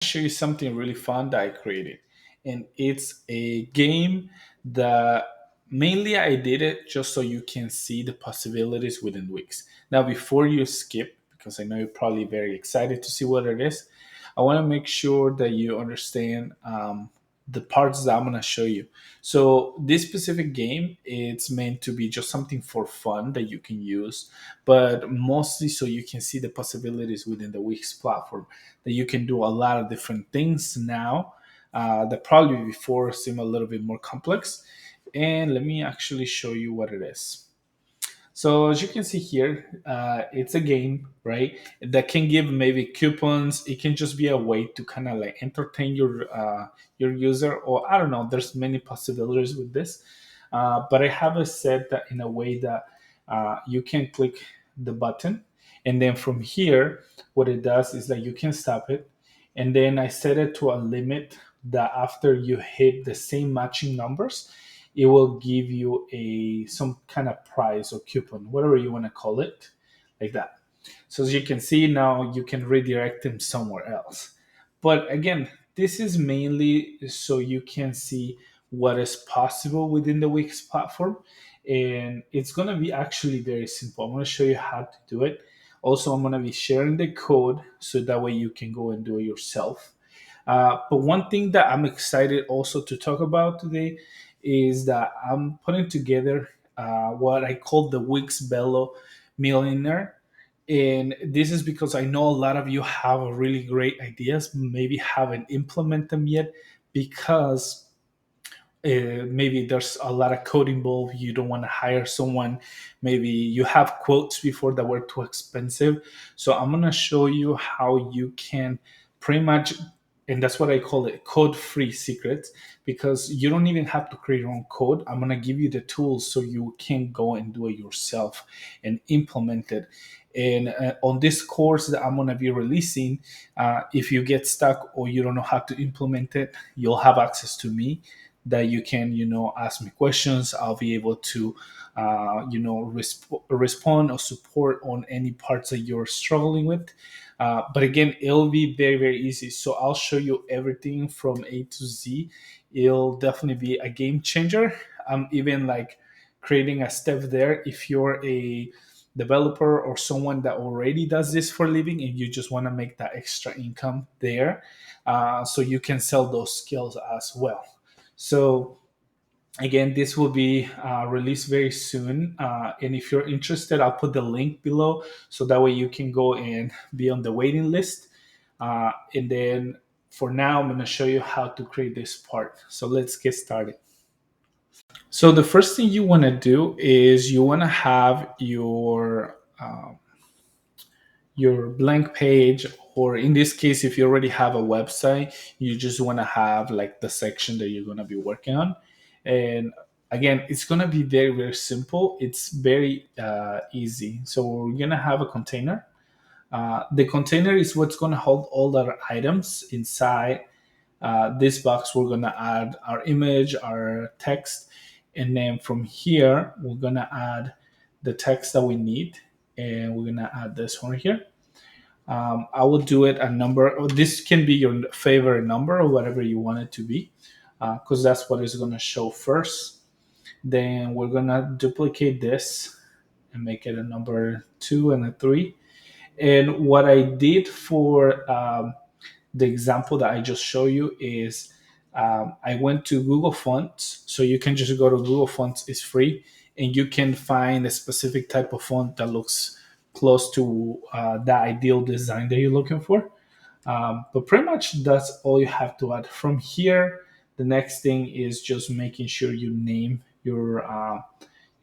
show you something really fun that I created. And it's a game that mainly I did it just so you can see the possibilities within Wix. Now, before you skip, because I know you're probably very excited to see what it is, I want to make sure that you understand the parts that I'm going to show you. So this specific game, it's meant to be just something for fun that you can use, but mostly so you can see the possibilities within the Wix platform, that you can do a lot of different things now that probably before seem a little bit more complex. And let me actually show you what it is. So as you can see here, it's a game, right? That can give maybe coupons. It can just be a way to kind of like entertain your user, or I don't know. There's many possibilities with this, but I have it set that in a way that you can click the button, and then from here, what it does is that you can stop it, and then I set it to a limit that after you hit the same matching numbers, it will give you a some kind of prize or coupon, whatever you want to call it, like that. So as you can see now, you can redirect them somewhere else. But again, this is mainly so you can see what is possible within the Wix platform, and it's going to be actually very simple. I'm going to show you how to do it. Also, I'm going to be sharing the code so that way you can go and do it yourself. But one thing that I'm excited also to talk about today is that I'm putting together what I call the Wix Bello Millionaire. And this is because I know a lot of you have really great ideas, maybe haven't implemented them yet because maybe there's a lot of code involved. You don't want to hire someone. Maybe you have quotes before that were too expensive. So I'm going to show you how you can pretty much, and that's what I call it, code free secrets, because you don't even have to create your own code. I'm going to give you the tools so you can go and do it yourself and implement it. And on this course that I'm going to be releasing, if you get stuck or you don't know how to implement it, you'll have access to me, that you can ask me questions. I'll be able to respond or support on any parts that you're struggling with. But again, it'll be very very easy, so I'll show you everything from A to Z. It'll definitely be a game changer. I'm even like creating a step there if you're a developer or someone that already does this for a living and you just want to make that extra income there, so you can sell those skills as well. So again, this will be released very soon. And if you're interested, I'll put the link below so that way you can go and be on the waiting list. And then for now, I'm going to show you how to create this part. So let's get started. So the first thing you want to do is you want to have your blank page, or in this case, if you already have a website, you just want to have like the section that you're going to be working on. And again, it's going to be very very simple. It's very easy. So we're going to have a container. The container is what's going to hold all the items inside. This box, we're going to add our image, our text, and then from here we're going to add the text that we need, and we're going to add this one here. I will do it a number. This can be your favorite number or whatever you want it to be, because that's what is going to show first. Then we're going to duplicate this and make it a number 2 and a 3. And what I did for the example that I just showed you is I went to Google Fonts. So you can just go to Google Fonts, it's free, and you can find a specific type of font that looks close to the ideal design that you're looking for. But pretty much that's all you have to add. From here, the next thing is just making sure you name your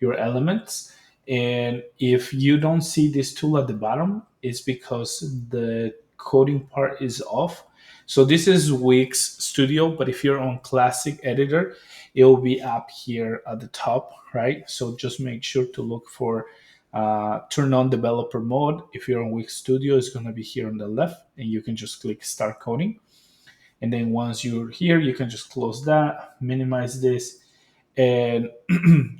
elements. And if you don't see this tool at the bottom, it's because the coding part is off. So this is Wix Studio, but if you're on Classic Editor, it will be up here at the top, right? So just make sure to look for turn on developer mode. If you're on Wix Studio, it's going to be here on the left, and you can just click Start Coding. And then once you're here, you can just close that, minimize this, and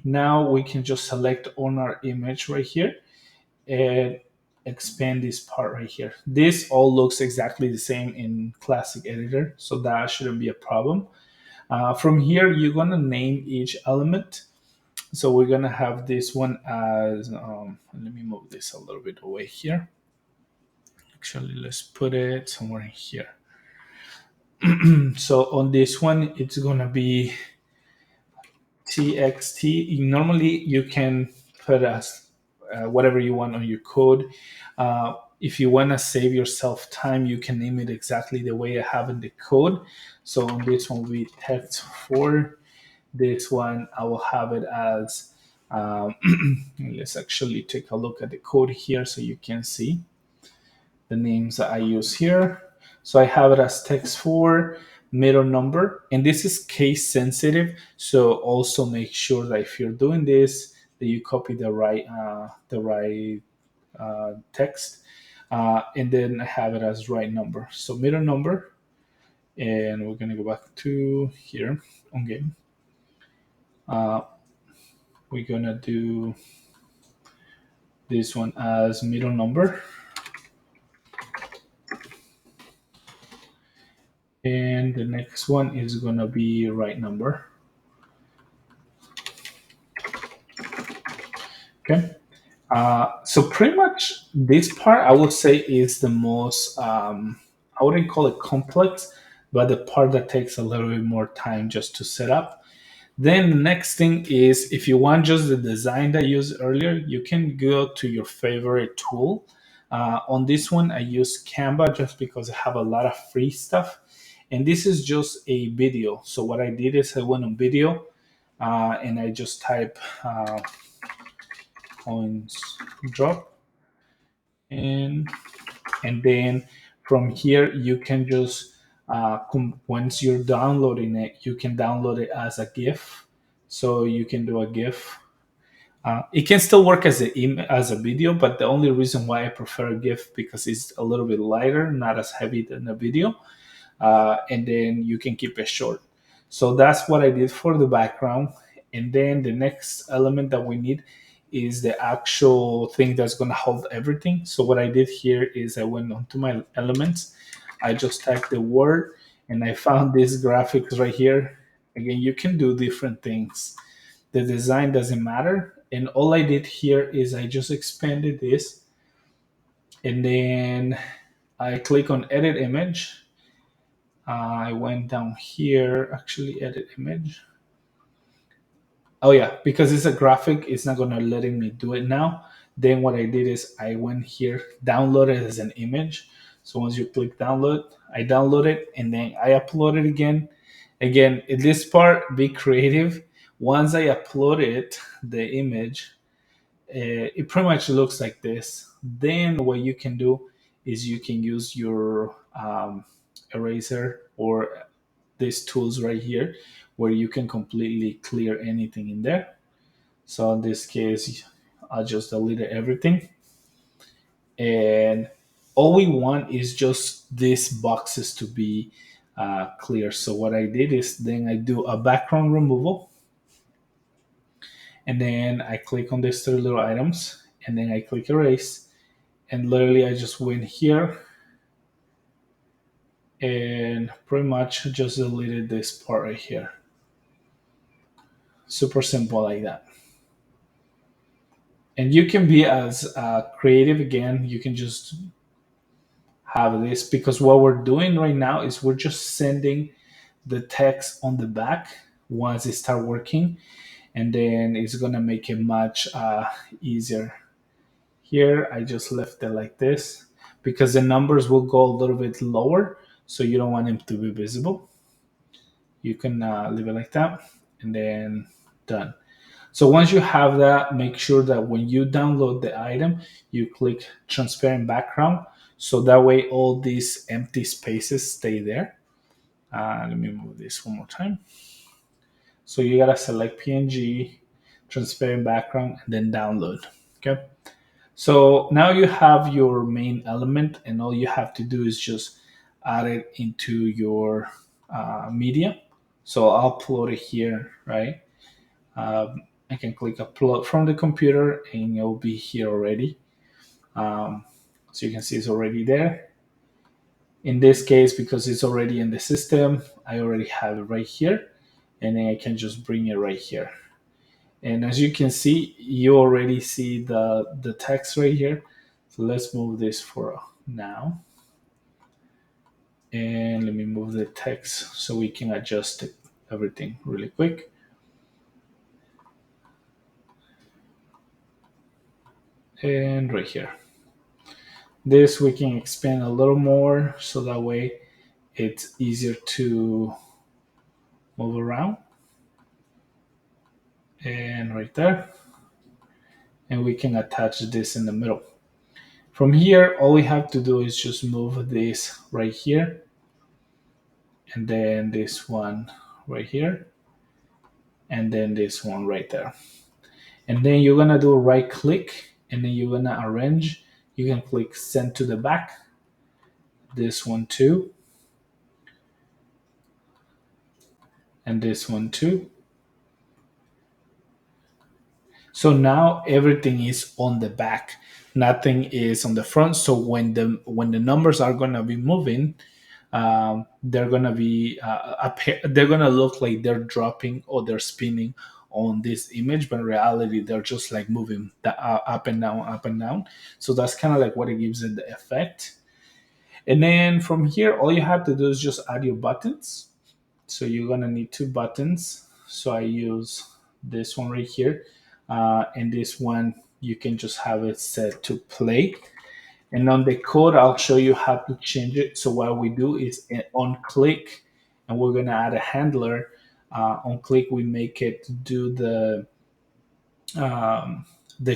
now we can just select on our image right here. And expand this part right here. This all looks exactly the same in Classic Editor, so that shouldn't be a problem. From here, you're gonna name each element. So we're gonna have this one as, let me move this a little bit away here. Actually, let's put it somewhere in here. So on this one, it's gonna be txt. Normally, you can put as whatever you want on your code. If you want to save yourself time, you can name it exactly the way I have in the code. So on this one, we text for this one. I will have it as. Let's actually take a look at the code here so you can see the names that I use here. So I have it as text for middle number, and this is case sensitive. So also make sure that if you're doing this, that you copy the right text, and then I have it as right number. So middle number, and we're gonna go back to here on game. We're gonna do this one as middle number, and the next one is gonna be right number. Okay. So pretty much this part I would say is the most, I wouldn't call it complex, but the part that takes a little bit more time just to set up. Then the next thing is, if you want just the design that I used earlier, you can go to your favorite tool. On this one, I use Canva just because I have a lot of free stuff. And this is just a video. So what I did is I went on video, and I just type coins drop, and then from here you can just once you're downloading it, you can download it as a GIF. So you can do a GIF. It can still work as as a video, but the only reason why I prefer a GIF because it's a little bit lighter, not as heavy than a video, and then you can keep it short. So that's what I did for the background. And then the next element that we need is the actual thing that's going to hold everything. So what I did here is I went onto my elements, I just typed the word, and I found these graphics right here. Again, you can do different things. The design doesn't matter. And all I did here is I just expanded this, and then I click on edit image. I went down here, actually edit image. Oh yeah, because it's a graphic, it's not gonna letting me do it now. Then what I did is I went here, download it as an image. So once you click download, I download it and then I upload it again. Again, in this part, be creative. Once I upload it, the image, it pretty much looks like this. Then what you can do is you can use your eraser or these tools right here where you can completely clear anything in there. So in this case, I just deleted everything. And all we want is just these boxes to be clear. So what I did is then I do a background removal. And then I click on these three little items. And then I click erase. And literally I just went here and pretty much just deleted this part right here. Super simple like that. And you can be as creative again. You can just have this because what we're doing right now is we're just sending the text on the back once it start working, and then it's gonna make it much easier. Here I just left it like this because the numbers will go a little bit lower, so you don't want them to be visible. You can leave it like that, and then done. So once you have that, make sure that when you download the item, you click transparent background. So that way all these empty spaces stay there. Let me move this one more time. So you gotta select PNG, transparent background, and then download. Okay. So now you have your main element, and all you have to do is just add it into your media. So I'll upload it here, right? I can click upload from the computer and it will be here already. So you can see it's already there. In this case, because it's already in the system, I already have it right here, and then I can just bring it right here. And as you can see, you already see the text right here. So let's move this for now. And let me move the text so we can adjust it, everything really quick. And right here. This we can expand a little more so that way it's easier to move around. And right there. And we can attach this in the middle. From here, all we have to do is just move this right here, and then this one right here, and then this one right there. And then you're gonna do a right click, and then you're gonna arrange. You can click send to the back, this one too, and this one too. So now everything is on the back. Nothing is on the front. So when the numbers are gonna be moving, they're gonna be they're gonna look like they're dropping or they're spinning on this image, but in reality they're just like moving up and down, up and down. So that's kind of like what it gives it the effect. And then from here, all you have to do is just add your buttons. So you're gonna need two buttons. So I use this one right here, and this one you can just have it set to play. And on the code, I'll show you how to change it. So what we do is on click, and we're gonna add a handler. On click, we make it do the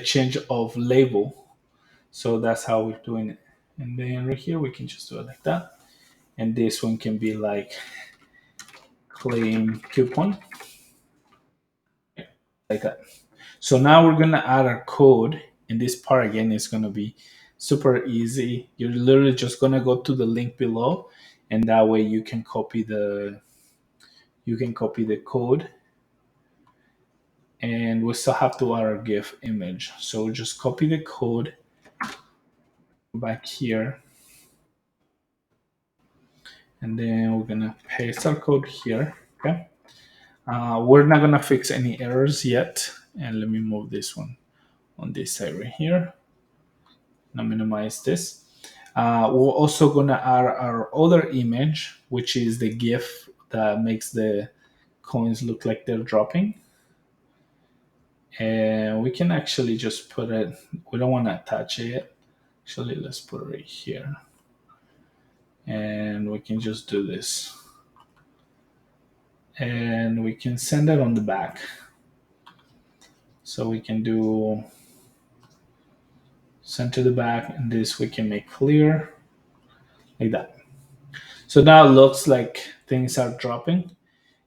change of label. So that's how we're doing it. And then right here, we can just do it like that. And this one can be like claim coupon, like that. So now we're gonna add our code, and this part again is gonna be super easy. You're literally just gonna go to the link below, and that way you can copy the code, and we still have to add our GIF image. So just copy the code back here, and then we're gonna paste our code here. Okay. We're not gonna fix any errors yet, and let me move this one on this side right here. Now minimize this. We're also gonna add our other image, which is the GIF that makes the coins look like they're dropping. And we can actually just put it, we don't want to attach it yet. Actually, let's put it right here. And we can just do this. And we can send it on the back. So we can do send to the back, and this we can make clear like that. So now it looks like things are dropping.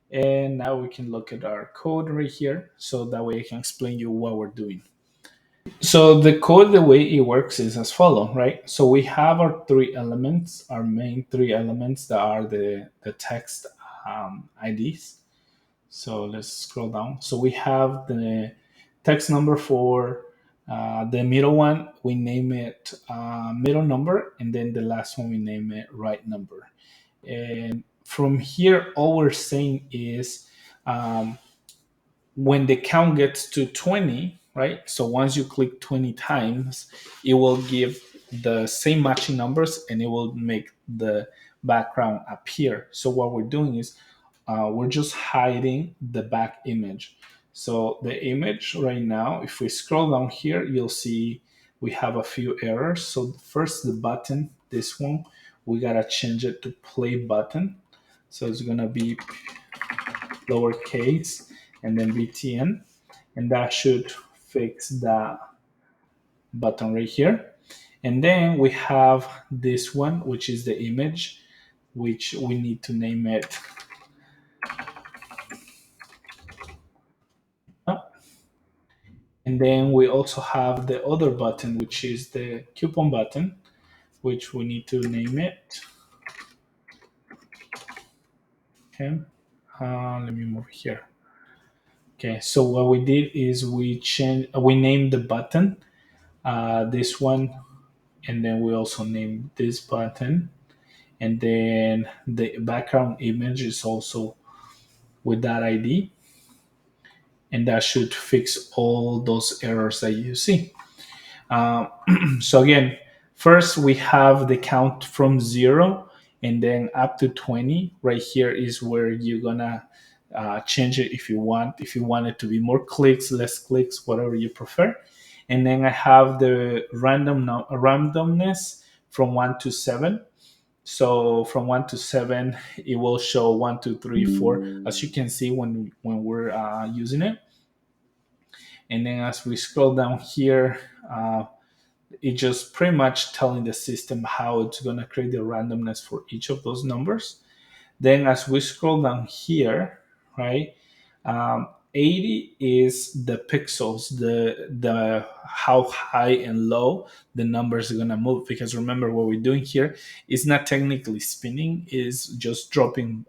And now we can look at our code right here. So that way I can explain you what we're doing. So the code, the way it works is as follow, right? So we have our three elements, our main three elements that are the text IDs. So let's scroll down. So we have the text number for the middle one, we name it middle number, and then the last one we name it right number. And from here, all we're saying is um, when the count gets to 20, right? So once you click 20 times, it will give the same matching numbers, and it will make the background appear. So what we're doing is we're just hiding the back image. So the image right now, if we scroll down here, you'll see we have a few errors. So first, the button, this one, we gotta change it to play button. So it's gonna be lowercase and then btn, and that should fix that button right here. And then we have this one, which is the image, which we need to name it up. And then we also have the other button, which is the coupon button, which we need to name it. Okay, let me move here. Okay, so what we did is we named the button. This one and then we also name this button, and then the background image is also with that ID, and that should fix all those errors that you see. Uh, so again, first we have the count from 0 and then up to 20. Right here is where you're gonna change it if you want. If you want it to be more clicks, less clicks, whatever you prefer. And then I have the randomness from 1 to 7. So from 1 to 7, it will show 1, 2, 3, 4, as you can see when we're using it. And then as we scroll down here, it just pretty much telling the system how it's going to create the randomness for each of those numbers. Then as we scroll down here, right, 80 is the pixels, the how high and low the numbers are gonna move. Because remember, what we're doing here is not technically spinning; is just dropping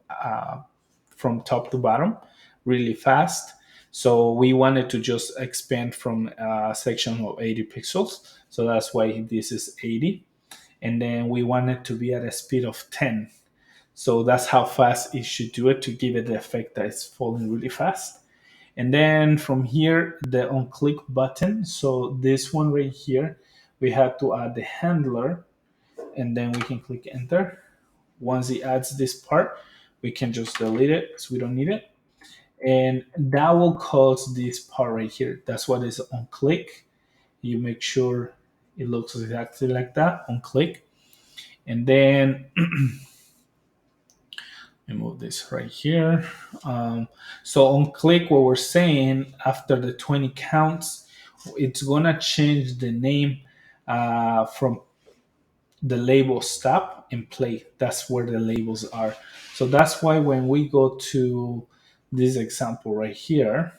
from top to bottom really fast. So we wanted to just expand from a section of 80 pixels. So that's why this is 80. And then we want it to be at a speed of 10. So that's how fast it should do it to give it the effect that it's falling really fast. And then from here, the on click button. So this one right here, we have to add the handler, and then we can click enter. Once it adds this part, we can just delete it because we don't need it. And that will cause this part right here. That's what is on click. You make sure it looks exactly like that on click. And then let me move this right here. So on click, what we're saying after the 20 counts, it's gonna change the name from the label stop and play. That's where the labels are. So that's why when we go to this example right here,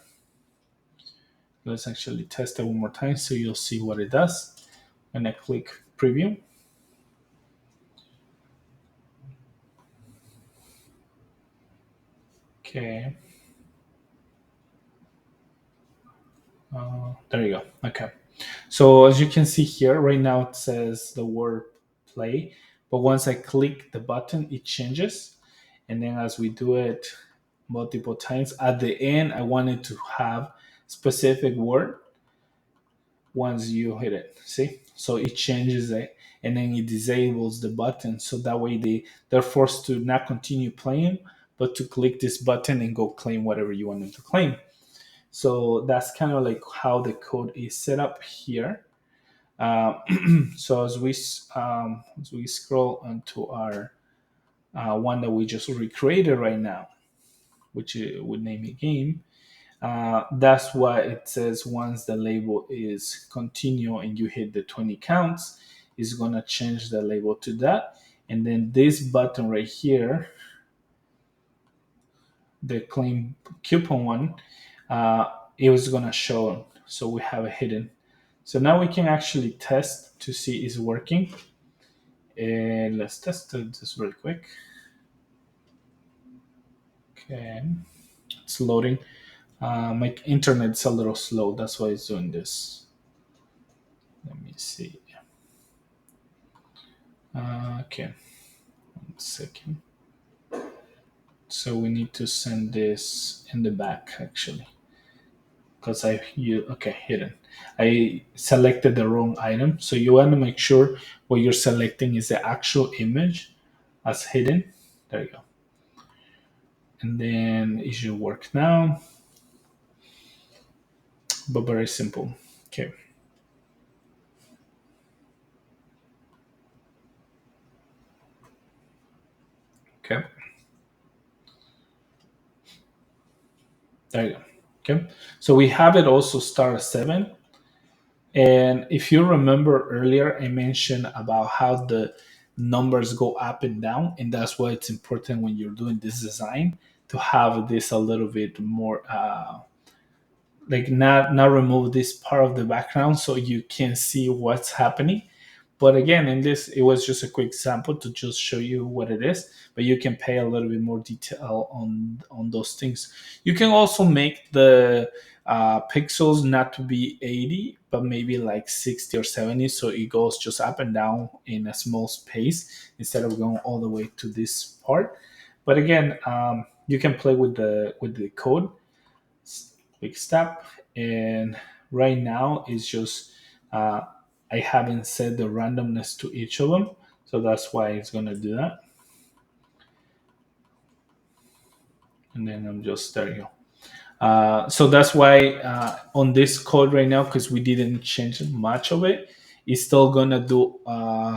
let's actually test it one more time so you'll see what it does. And I click preview. Okay. There you go. Okay. So as you can see here, right now it says the word play, but once I click the button, it changes. And then as we do it multiple times, at the end, I wanted to have specific word once you hit it. See? So it changes it and then it disables the button. So that way they're forced to not continue playing, but to click this button and go claim whatever you want them to claim. So that's kind of like how the code is set up here. Uh, so as we scroll onto our one that we just recreated right now, which would name it game, that's why it says once the label is continue and you hit the 20 counts, is gonna change the label to that. And then this button right here, the claim coupon one, it was gonna show. So we have it hidden. So now we can actually test to see is working. And let's test it just real quick. Okay, it's loading. My internet's a little slow. That's why it's doing this. Let me see. Okay, 1 second. So we need to send this in the back actually, because okay, hidden. I selected the wrong item. So you want to make sure what you're selecting is the actual image as hidden. There you go. And then it should work now, but very simple. Okay. Okay. There you go. Okay. So we have it also start at 7. And if you remember earlier, I mentioned about how the numbers go up and down. And that's why it's important when you're doing this design to have this a little bit more like not remove this part of the background so you can see what's happening. But again, in this, it was just a quick sample to just show you what it is. But you can pay a little bit more detail on those things. You can also make the pixels not to be 80 but maybe like 60 or 70, so it goes just up and down in a small space instead of going all the way to this part. But again, you can play with the code. Big step. And right now it's just uh, I haven't set the randomness to each of them, so that's why it's going to do that. And then I'm just there you go. So that's why on this code right now, because we didn't change much of it, it's still gonna do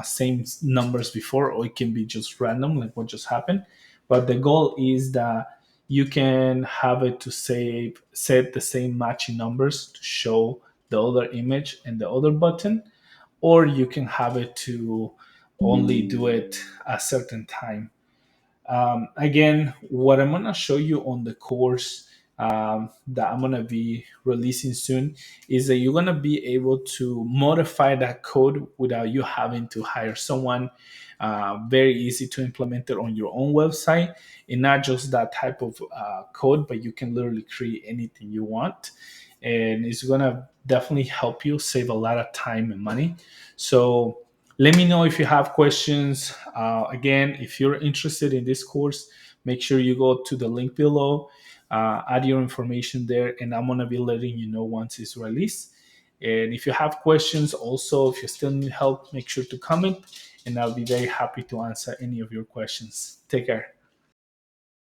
same numbers before, or it can be just random, like what just happened. But the goal is that you can have it to set the same matching numbers to show the other image and the other button, or you can have it to only do it a certain time. Again, what I'm gonna show you on the course that I'm gonna be releasing soon is that you're gonna be able to modify that code without you having to hire someone. Very easy to implement it on your own website, and not just that type of code, but you can literally create anything you want, and it's gonna definitely help you save a lot of time and money. So let me know if you have questions. Again, if you're interested in this course, make sure you go to the link below, add your information there, and I'm going to be letting you know once it's released. And if you have questions, also, if you still need help, make sure to comment, and I'll be very happy to answer any of your questions. Take care.